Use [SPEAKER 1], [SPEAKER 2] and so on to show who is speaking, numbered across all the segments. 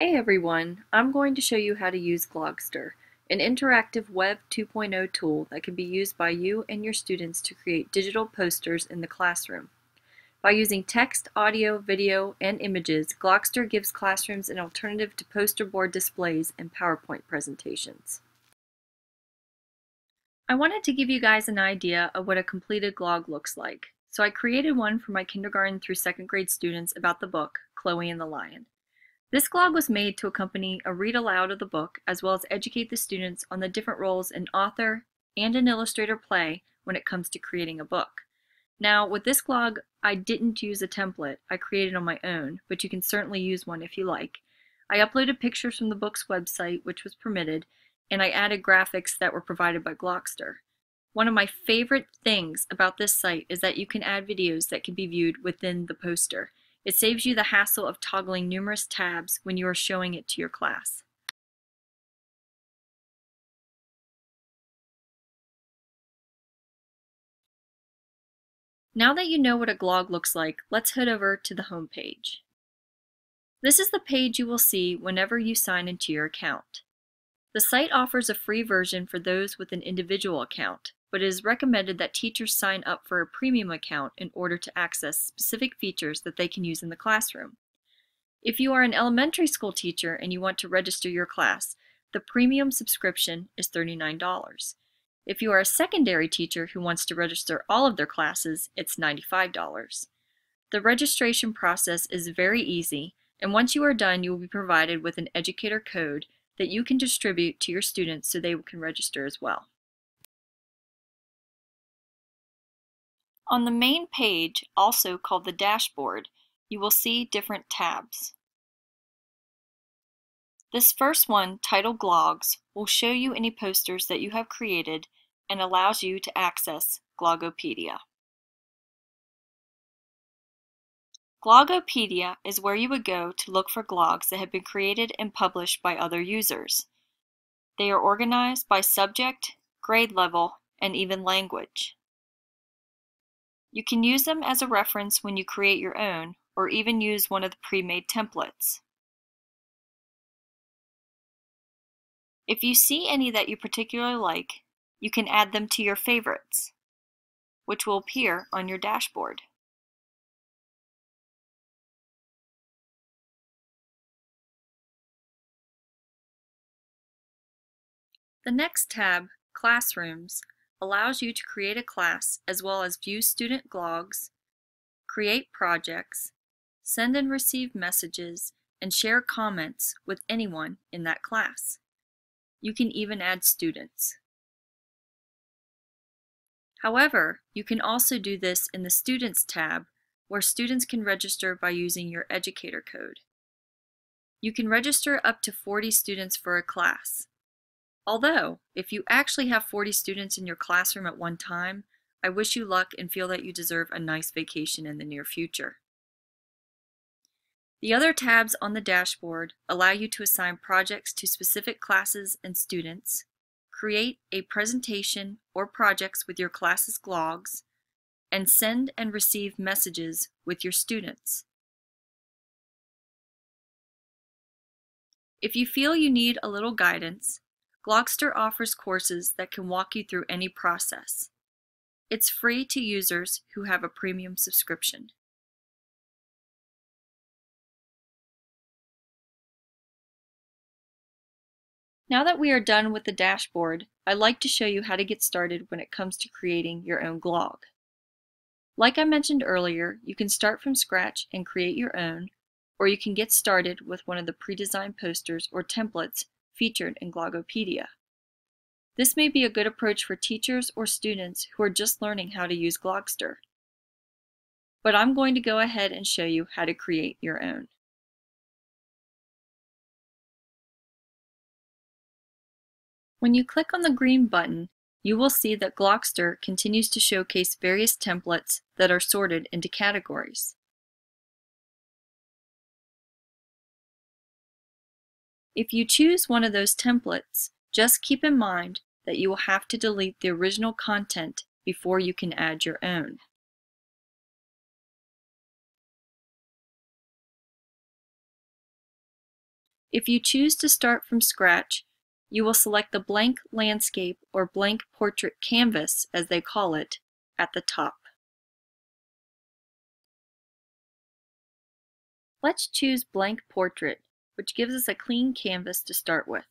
[SPEAKER 1] Hey everyone, I'm going to show you how to use Glogster, an interactive Web 2.0 tool that can be used by you and your students to create digital posters in the classroom. By using text, audio, video, and images, Glogster gives classrooms an alternative to poster board displays and PowerPoint presentations. I wanted to give you guys an idea of what a completed Glog looks like, so I created one for my kindergarten through second grade students about the book, Chloe and the Lion. This Glog was made to accompany a read aloud of the book, as well as educate the students on the different roles an author and an illustrator play when it comes to creating a book. Now, with this Glog, I didn't use a template I created on my own, but you can certainly use one if you like. I uploaded pictures from the book's website, which was permitted, and I added graphics that were provided by Glogster. One of my favorite things about this site is that you can add videos that can be viewed within the poster. It saves you the hassle of toggling numerous tabs when you are showing it to your class. Now that you know what a Glog looks like, let's head over to the home page. This is the page you will see whenever you sign into your account. The site offers a free version for those with an individual account, but it is recommended that teachers sign up for a premium account in order to access specific features that they can use in the classroom. If you are an elementary school teacher and you want to register your class, the premium subscription is $39. If you are a secondary teacher who wants to register all of their classes, it's $95. The registration process is very easy, and once you are done, you will be provided with an educator code that you can distribute to your students so they can register as well. On the main page, also called the dashboard, you will see different tabs. This first one, titled Glogs, will show you any posters that you have created and allows you to access Glogopedia. Glogopedia is where you would go to look for Glogs that have been created and published by other users. They are organized by subject, grade level, and even language. You can use them as a reference when you create your own, or even use one of the pre-made templates. If you see any that you particularly like, you can add them to your favorites, which will appear on your dashboard. The next tab, Classrooms, allows you to create a class as well as view student Glogs, create projects, send and receive messages, and share comments with anyone in that class. You can even add students. However, you can also do this in the Students tab, where students can register by using your educator code. You can register up to 40 students for a class. Although, if you actually have 40 students in your classroom at one time, I wish you luck and feel that you deserve a nice vacation in the near future. The other tabs on the dashboard allow you to assign projects to specific classes and students, create a presentation or projects with your class's Glogs, and send and receive messages with your students. If you feel you need a little guidance, Glogster offers courses that can walk you through any process. It's free to users who have a premium subscription. Now that we are done with the dashboard, I'd like to show you how to get started when it comes to creating your own Glog. Like I mentioned earlier, you can start from scratch and create your own, or you can get started with one of the pre-designed posters or templates featured in Glogopedia. This may be a good approach for teachers or students who are just learning how to use Glogster. But I'm going to go ahead and show you how to create your own. When you click on the green button, you will see that Glogster continues to showcase various templates that are sorted into categories. If you choose one of those templates, just keep in mind that you will have to delete the original content before you can add your own. If you choose to start from scratch, you will select the blank landscape or blank portrait canvas, as they call it, at the top. Let's choose blank portrait, which gives us a clean canvas to start with.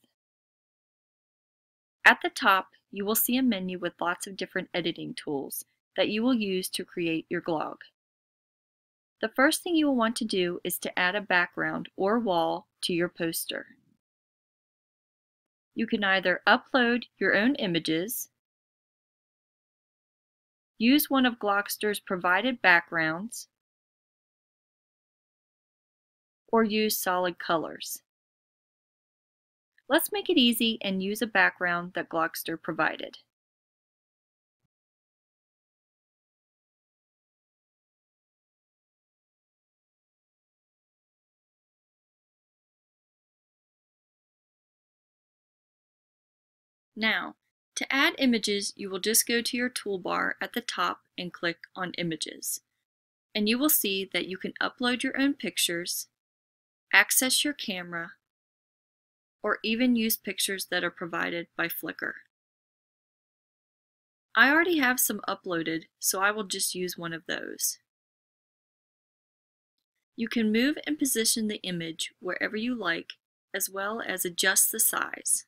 [SPEAKER 1] At the top, you will see a menu with lots of different editing tools that you will use to create your glog. The first thing you will want to do is to add a background or wall to your poster. You can either upload your own images, use one of Glogster's provided backgrounds, or use solid colors. Let's make it easy and use a background that Glogster provided. Now, to add images, you will just go to your toolbar at the top and click on Images. And you will see that you can upload your own pictures, access your camera, or even use pictures that are provided by Flickr. I already have some uploaded, so I will just use one of those. You can move and position the image wherever you like, as well as adjust the size.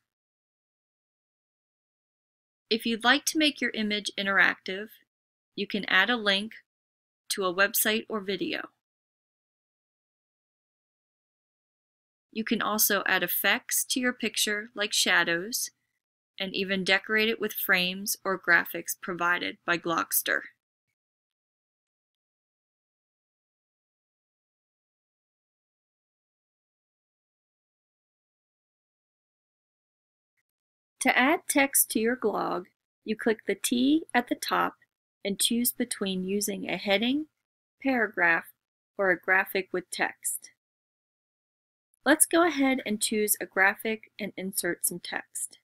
[SPEAKER 1] If you'd like to make your image interactive, you can add a link to a website or video. You can also add effects to your picture like shadows, and even decorate it with frames or graphics provided by Glogster. To add text to your glog, you click the T at the top and choose between using a heading, paragraph, or a graphic with text. Let's go ahead and choose a graphic and insert some text.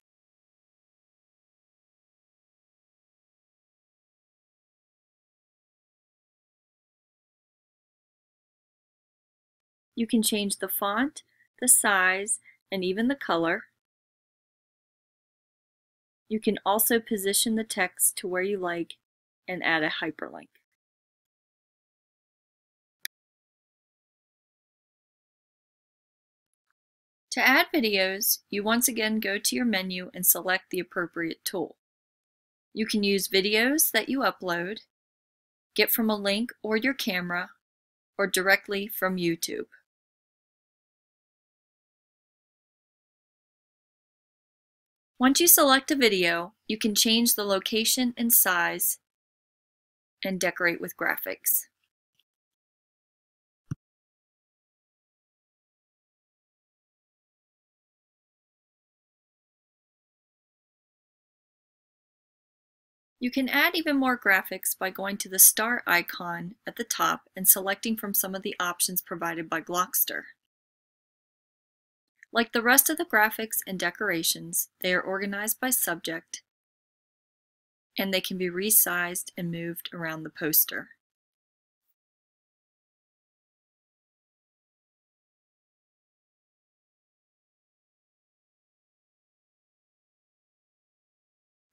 [SPEAKER 1] You can change the font, the size, and even the color. You can also position the text to where you like and add a hyperlink. To add videos, you once again go to your menu and select the appropriate tool. You can use videos that you upload, get from a link or your camera, or directly from YouTube. Once you select a video, you can change the location and size and decorate with graphics. You can add even more graphics by going to the star icon at the top and selecting from some of the options provided by Glogster. Like the rest of the graphics and decorations, they are organized by subject, and they can be resized and moved around the poster.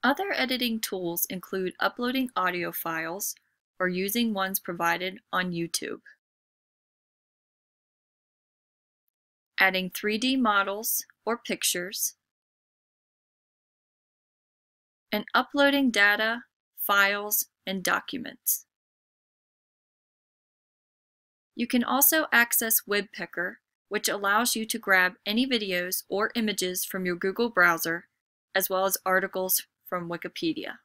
[SPEAKER 1] Other editing tools include uploading audio files or using ones provided on YouTube, adding 3D models or pictures, and uploading data, files, and documents. You can also access Webpicker, which allows you to grab any videos or images from your Google browser, as well as articles from Wikipedia.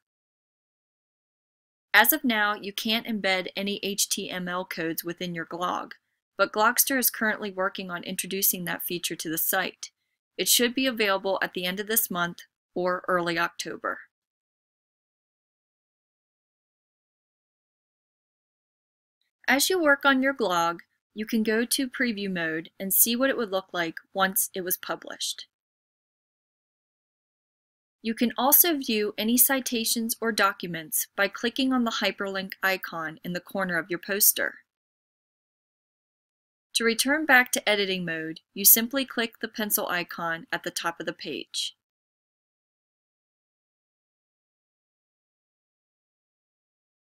[SPEAKER 1] As of now, you can't embed any HTML codes within your glog, but Glogster is currently working on introducing that feature to the site. It should be available at the end of this month or early October. As you work on your glog, you can go to preview mode and see what it would look like once it was published. You can also view any citations or documents by clicking on the hyperlink icon in the corner of your poster. To return back to editing mode, you simply click the pencil icon at the top of the page.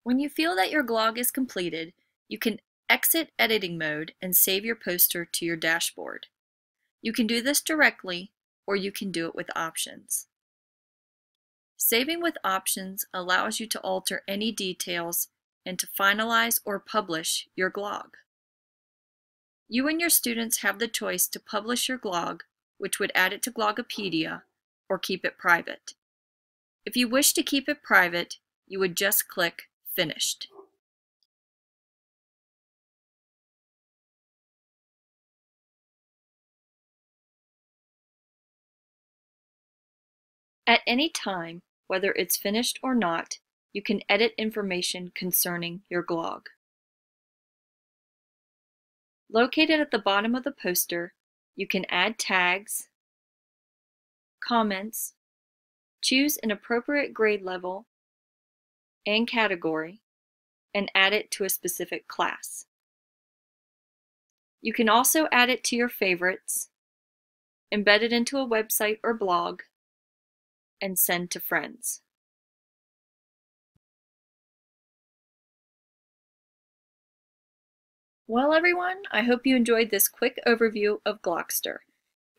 [SPEAKER 1] When you feel that your glog is completed, you can exit editing mode and save your poster to your dashboard. You can do this directly, or you can do it with options. Saving with options allows you to alter any details and to finalize or publish your glog. You and your students have the choice to publish your glog, which would add it to Glogopedia, or keep it private. If you wish to keep it private, you would just click Finished. At any time, whether it's finished or not, you can edit information concerning your glog. Located at the bottom of the poster, you can add tags, comments, choose an appropriate grade level and category, and add it to a specific class. You can also add it to your favorites, embed it into a website or blog, and send to friends. Well, everyone, I hope you enjoyed this quick overview of Glogster.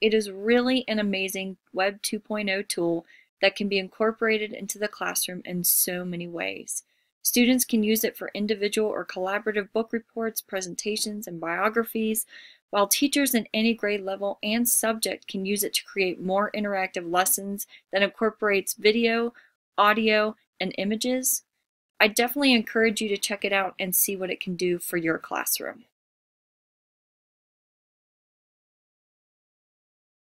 [SPEAKER 1] It is really an amazing Web 2.0 tool that can be incorporated into the classroom in so many ways. Students can use it for individual or collaborative book reports, presentations, and biographies, while teachers in any grade level and subject can use it to create more interactive lessons that incorporates video, audio, and images. I definitely encourage you to check it out and see what it can do for your classroom.